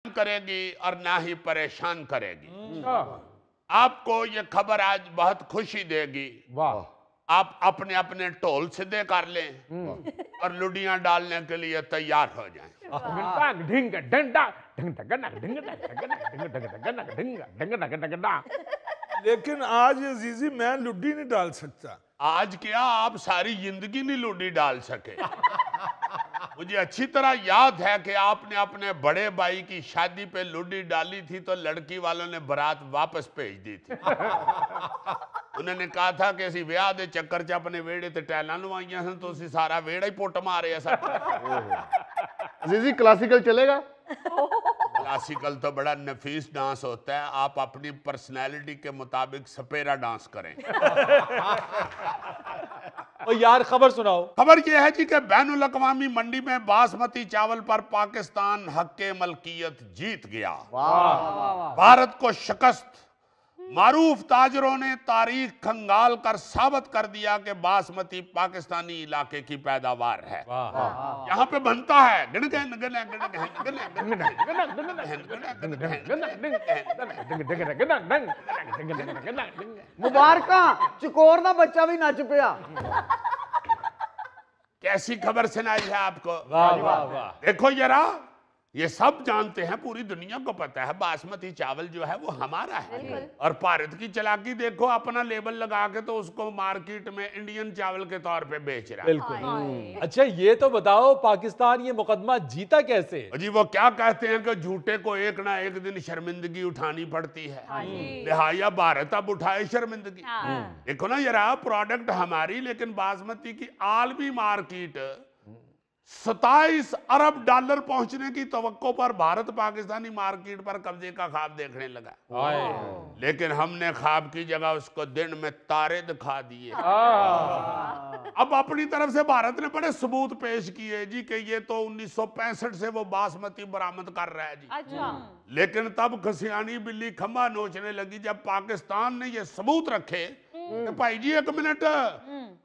करेगी और ना ही परेशान करेगी। आपको ये खबर आज बहुत खुशी देगी। वाह। आप अपने अपने ढोल सीधे कर लें और लुडियां डालने के लिए तैयार हो जाएं। लेकिन आज अजीजी मैं लुड्डी नहीं डाल सकता। आज क्या, आप सारी जिंदगी नहीं लुडी डाल सके। मुझे अच्छी तरह याद है कि आपने अपने बड़े भाई की शादी पे लुडी डाली थी तो लड़की वालों ने बारात वापस भेज दी थी। उन्होंने कहा था कि असी ब्याह दे चक्कर च अपने वेड़े ते टैलां लवाइयां सन तो असी सारा वेड़ा ही पुट मारे। अजीजी क्लासिकल चलेगा? क्लासिकल तो बड़ा नफीस डांस होता है, आप अपनी पर्सनैलिटी के मुताबिक सपेरा डांस करें। ओ यार खबर सुनाओ। खबर यह है जी कि बैनुल अक़वामी मंडी में बासमती चावल पर पाकिस्तान हक़ मलकियत जीत गया। भारत को शिकस्त। मारूफ ताजरों ने तारीख खंगाल कर साबित कर दिया कि बासमती पाकिस्तानी इलाके की पैदावार है। यहाँ पे बनता है मुबारक, चकोर दा बच्चा भी नच पिया। कैसी खबर सुनाई है आपको? वाह वाह वाह। देखो जरा, ये सब जानते हैं, पूरी दुनिया को पता है बासमती चावल जो है वो हमारा है। और भारत की चालाकी देखो, अपना लेबल लगा के तो उसको मार्केट में इंडियन चावल के तौर पे बेच रहा है। बिल्कुल। अच्छा ये तो बताओ, पाकिस्तान ये मुकदमा जीता कैसे? जी वो क्या कहते हैं कि झूठे को एक ना एक दिन शर्मिंदगी उठानी पड़ती है, लिहाजा भारत अब उठाए शर्मिंदगी। देखो ना जरा, प्रोडक्ट हमारी, लेकिन बासमती की आलमी मार्केट 27 अरब डॉलर पहुंचने की तवक्को पर भारत पाकिस्तानी मार्केट पर कब्जे का ख्वाब देखने लगा। लेकिन हमने ख्वाब की जगह उसको दिन में तारे दिखा दिए। अब अपनी तरफ से भारत ने बड़े सबूत पेश किए जी कि ये तो 1965 से वो बासमती बरामद कर रहा है जी। लेकिन तब खसियानी बिल्ली खंबा नोचने लगी जब पाकिस्तान ने ये सबूत रखे कि भाई जी एक मिनट,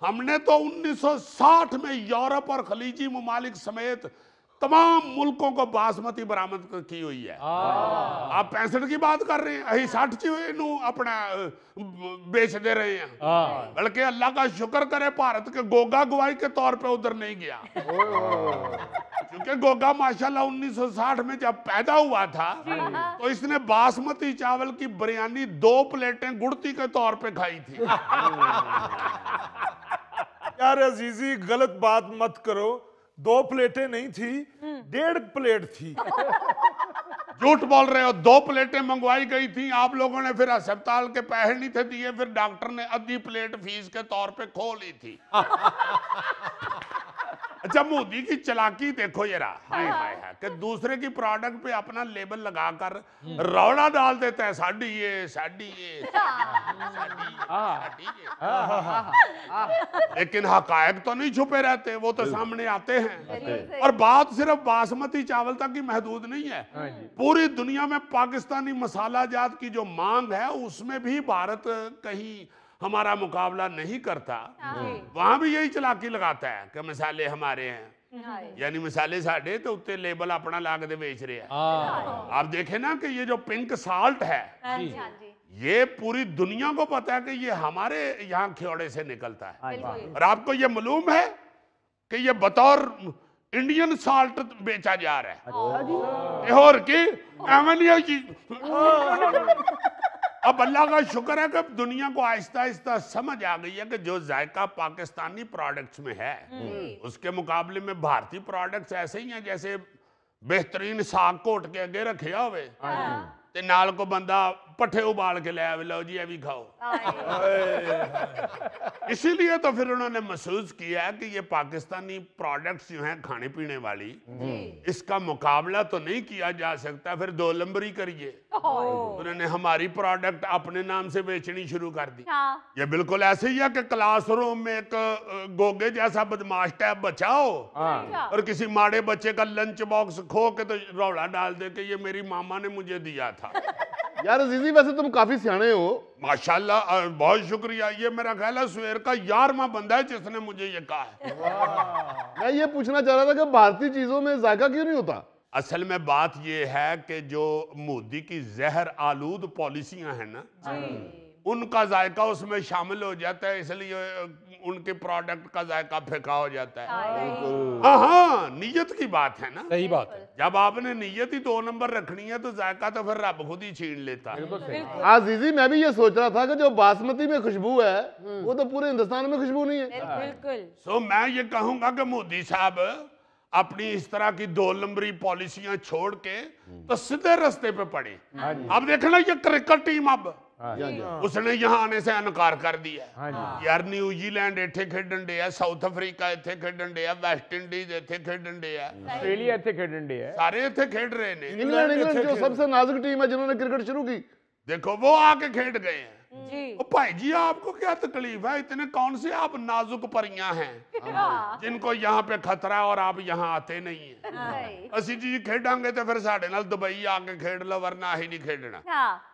हमने तो 1960 में यूरोप और खलीजी मुमालिक समेत तमाम मुल्कों को बासमती बरामद की हुई है। आप 65 की बात कर रहे हैं, अही 60 अपना बेच दे रहे हैं। बल्कि अल्लाह का शुक्र करे भारत के गोगा गवाही के तौर पे उधर नहीं गया। क्योंकि गोगा माशाल्लाह 1960 में जब पैदा हुआ था तो इसने बासमती चावल की बिरयानी 2 प्लेटें गुड़ती के तौर पे खाई थी। यार अजीजी गलत बात मत करो, 2 प्लेटें नहीं थी, 1.5 प्लेट थी। झूठ बोल रहे हो, 2 प्लेटें मंगवाई गई थी। आप लोगों ने फिर अस्पताल के पैसे नहीं थे दिए, फिर डॉक्टर ने आधी प्लेट फीस के तौर पे खो ली थी। अच्छा मोदी की चालाकी देखो जरा, हाय हाय हाय, कि दूसरे की प्रोडक्ट पे अपना लेबल लगाकर रौला डाल देता है, साड़ी ये साड़ी ये साड़ी ये। लेकिन हकायक तो नहीं छुपे रहते, वो तो सामने आते हैं। और बात सिर्फ बासमती चावल तक ही महदूद नहीं है, पूरी दुनिया में पाकिस्तानी मसाला जात की जो मांग है उसमें भी भारत कहीं हमारा मुकाबला नहीं करता। वहां भी यही चालाकी लगाता है कि मसाले हमारे हैं, यानी मसाले साढ़े तो उत्ते लेबल अपना लाग दे बेच रहे हैं। आप देखें ना कि ये जो पिंक साल्ट है, ये पूरी दुनिया को पता है कि ये हमारे यहाँ खियोड़े से निकलता है। और आपको ये मालूम है कि ये बतौर इंडियन साल्ट बेचा जा रहा है। और की अब अल्लाह का शुक्र है कि दुनिया को आहिस्ता आहिस्ता समझ आ गई है कि जो जायका पाकिस्तानी प्रोडक्ट्स में है उसके मुकाबले में भारतीय प्रोडक्ट्स ऐसे ही हैं जैसे बेहतरीन साग घोट के अगे रखे हुए ते नाल को बंदा पट्ठे उबाल के ले आवे, लो जी ये भी खाओ। इसीलिए तो फिर उन्होंने महसूस किया कि ये पाकिस्तानी प्रोडक्ट्स जो हैं खाने पीने वाली, इसका मुकाबला तो नहीं किया जा सकता, फिर 2 नंबरी करिए। उन्होंने हमारी प्रोडक्ट अपने नाम से बेचनी शुरू कर दी। ये बिल्कुल ऐसे ही है कि क्लासरूम में एक गोगे जैसा बदमाश टाइप बच्चा हो और किसी माड़े बच्चे का लंच बॉक्स खो के तो रौला डाल दे कि ये मेरी मामा ने मुझे दिया था। यार अजीजी वैसे तुम काफी सियाने हो। माशाल्लाह, बहुत शुक्रिया। ये मेरा ख्याल है सुहेर का 11वां बंदा है जिसने मुझे ये कहा है। मैं ये पूछना चाह रहा था कि भारतीय चीजों में जायका क्यों नहीं होता? असल में बात ये है कि जो मोदी की जहर आलूद पॉलिसियां हैं ना, उनका जायका उसमें शामिल हो जाता है, इसलिए उनके प्रोडक्ट का जायका फेंका हो जाता है। हाँ, नीयत की बात है ना। सही बात है। जब आपने नीयत ही 2 नंबर रखनी है तो जायका तो फिर रब खुद ही छीन लेता है। हाँ जीजी, मैं भी ये सोच रहा था कि जो बासमती में खुशबू है वो तो पूरे हिंदुस्तान में खुशबू नहीं है। बिल्कुल। सो मैं ये कहूंगा कि मोदी साहब अपनी इस तरह की 2 नंबरी पॉलिसियां छोड़ के तो सीधे रास्ते पे पड़े। अब देखना ये क्रिकेट टीम अब उसने यहाँ आने से इनकार कर दिया। यार न्यूजीलैंड इत्थे खेडन डे है, साउथ अफ्रीका इत्थे खेडन डे है, वेस्ट इंडीज इत्थे खेडन डे है, ऑस्ट्रेलिया इत्थे खेडन डे है, सारे इत्थे खेड रहे ने। इंग्लैंड जो सबसे नाजुक टीम है जिन्होंने क्रिकेट शुरू की, देखो वो आके खेड गए हैं। जी। ओ भाई जी, आपको क्या तकलीफ है? इतने कौन से आप नाजुक परियां हैं जिनको यहाँ पे खतरा है और आप यहाँ आते नहीं है? ਅਸੀਂ जी खेडांगे तो फिर साढ़े नाल दुबई आके खेड लो, वरना ही नहीं खेडना।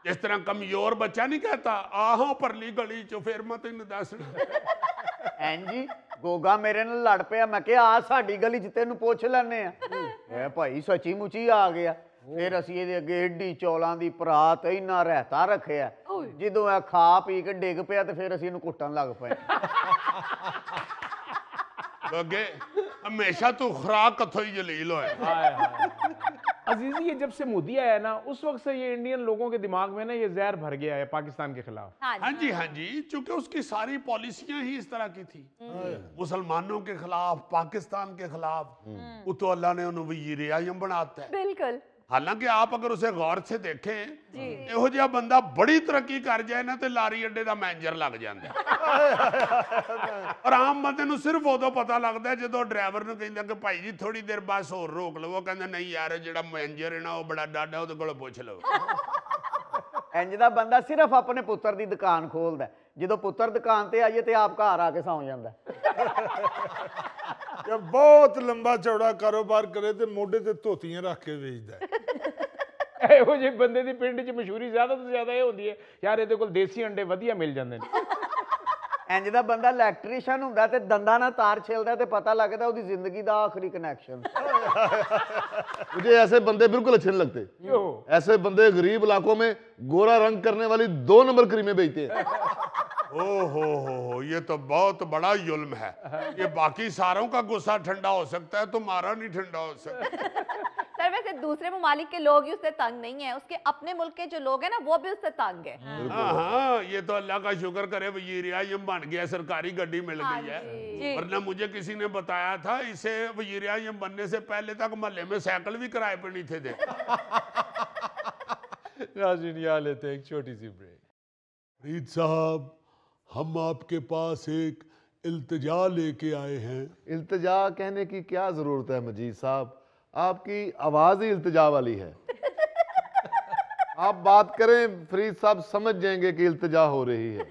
जिस तरह कमजोर बच्चा नहीं कहता आहो परली गली चो, फिर मैं तेन दसना। ਐਂ ਜੀ ਗੋਗਾ ਮੇਰੇ ਨਾਲ ਲੜ ਪਿਆ, ਮੈਂ ਕਿਹਾ ਆ ਸਾਡੀ ਗਲੀ 'ਚ ਤੈਨੂੰ ਪੁੱਛ ਲੈਣੇ ਆ। ਇਹ ਭਾਈ ਸੱਚੀ ਮੁੱਚੀ ਆ ਗਿਆ। ਫਿਰ ਅਸੀਂ ਇਹਦੇ ਅੱਗੇ ਏਡੀ ਚੌਲਾਂ ਦੀ ਪਰਾਤ ਇੰਨਾ ਰਹਿਤਾ ਰੱਖਿਆ, ਜਦੋਂ ਇਹ ਖਾ ਪੀ ਕੇ ਡਿੱਗ ਪਿਆ ਤੇ ਫਿਰ ਅਸੀਂ ਇਹਨੂੰ ਕੁੱਟਣ ਲੱਗ ਪਏ। लगे हमेशा तू खुराक कथो ही जलील है। अजीजी ये जब से मोदी आया ना उस वक्त से ये इंडियन लोगों के दिमाग में ना ये जहर भर गया है पाकिस्तान के खिलाफ। हाँ जी, चूंकि उसकी सारी पॉलिसियां ही इस तरह की थी, मुसलमानों के खिलाफ, पाकिस्तान के खिलाफ, वो तो अल्लाह ने उन्हें वज़ीर आज़म बनाता है। बिल्कुल। हालांकि आप अगर उसे गौर से देखें, ਇਹੋ ਜਿਹਾ ਬੰਦਾ ਬੜੀ ਤਰੱਕੀ ਕਰ ਜਾਏ ਨਾ ਤੇ ਲਾਰੀ ਅੱਡੇ ਦਾ ਮੈਨੇਜਰ ਲੱਗ ਜਾਂਦਾ। ਔਰ ਆਮ ਬੰਦੇ ਨੂੰ ਸਿਰਫ ਉਦੋਂ ਪਤਾ ਲੱਗਦਾ ਜਦੋਂ ਡਰਾਈਵਰ ਨੂੰ ਕਹਿੰਦਾ ਕਿ ਭਾਈ ਜੀ ਥੋੜੀ ਦੇਰ ਬਸ ਹੋਰ ਰੋਕ ਲਵੋ, ਉਹ ਕਹਿੰਦਾ ਨਹੀਂ ਯਾਰ ਜਿਹੜਾ ਮੈਨੇਜਰ ਹੈ ਨਾ ਉਹ ਬੜਾ ਡਾਡਾ, ਉਹਦੇ ਕੋਲੋਂ ਪੁੱਛ ਲਓ। ਇੰਜ ਦਾ ਬੰਦਾ ਸਿਰਫ ਆਪਣੇ ਪੁੱਤਰ ਦੀ ਦੁਕਾਨ ਖੋਲਦਾ, ਜਦੋਂ ਪੁੱਤਰ ਦੁਕਾਨ ਤੇ ਆਈਏ ਤੇ ਆਪ ਘਰ ਆ ਕੇ ਸੌਂ ਜਾਂਦਾ। ਜੇ ਬਹੁਤ ਲੰਬਾ ਚੌੜਾ ਕਾਰੋਬਾਰ ਕਰੇ ਤੇ ਮੋਢੇ ਤੇ ਧੋਤੀਆਂ ਰੱਖ ਕੇ ਵੇਚਦਾ। ਇਹੋ ਜਿਹੇ ਬੰਦੇ ਦੀ ਪਿੰਡ 'ਚ ਮਸ਼ਹੂਰੀ ਜ਼ਿਆਦਾ ਤੋਂ ਜ਼ਿਆਦਾ ਇਹ ਹੁੰਦੀ ਹੈ ਯਾਰ ਇਹਦੇ ਕੋਲ ਦੇਸੀ ਅੰਡੇ ਵਧੀਆ ਮਿਲ ਜਾਂਦੇ ਨੇ। ਇੰਜ ਦਾ ਬੰਦਾ ਇਲੈਕਟ੍ਰੀਸ਼ੀਅਨ ਹੁੰਦਾ ਤੇ ਦੰਦਾਂ ਨਾਲ ਤਾਰ ਛਿਲਦਾ ਤੇ ਪਤਾ ਲੱਗਦਾ ਉਹਦੀ ਜ਼ਿੰਦਗੀ ਦਾ ਆਖਰੀ ਕਨੈਕਸ਼ਨ। मुझे ऐसे बंदे बिल्कुल अच्छे नहीं लगते। क्यों? ऐसे बंदे गरीब इलाकों में गोरा रंग करने वाली 2 नंबर क्रीमें बेचते हैं। ओ हो, ये तो बहुत बड़ा जुल्म है। ये बाकी सारों का गुस्सा ठंडा हो सकता है, तुम्हारा नहीं ठंडा हो सकता। सर वैसे दूसरे ममालिक के लोग ही उससे तंग नहीं है, उसके अपने मुल्क के जो लोग हैं ना वो भी उससे तंग है। हाँ, ये तो अल्लाह का शुक्र करे वज़ीर आज़म बन गया, सरकारी गाड़ी मिल गई है। वरना मुझे किसी ने बताया था इसे वज़ीर आज़म बनने से पहले तक मोहल्ले में साइकिल भी किराए पे नहीं थे दे। नाज़रीन यहाँ लेते हैं एक छोटी सी ब्रेक। फरीद साहब, हम आपके पास एक इल्तिजा लेके आए हैं। इल्तिजा कहने की क्या जरूरत है मजीद साहब, आपकी आवाज ही इल्तिजा वाली है। आप बात करें फरीद साहब समझ जाएंगे कि इल्तिजा हो रही है।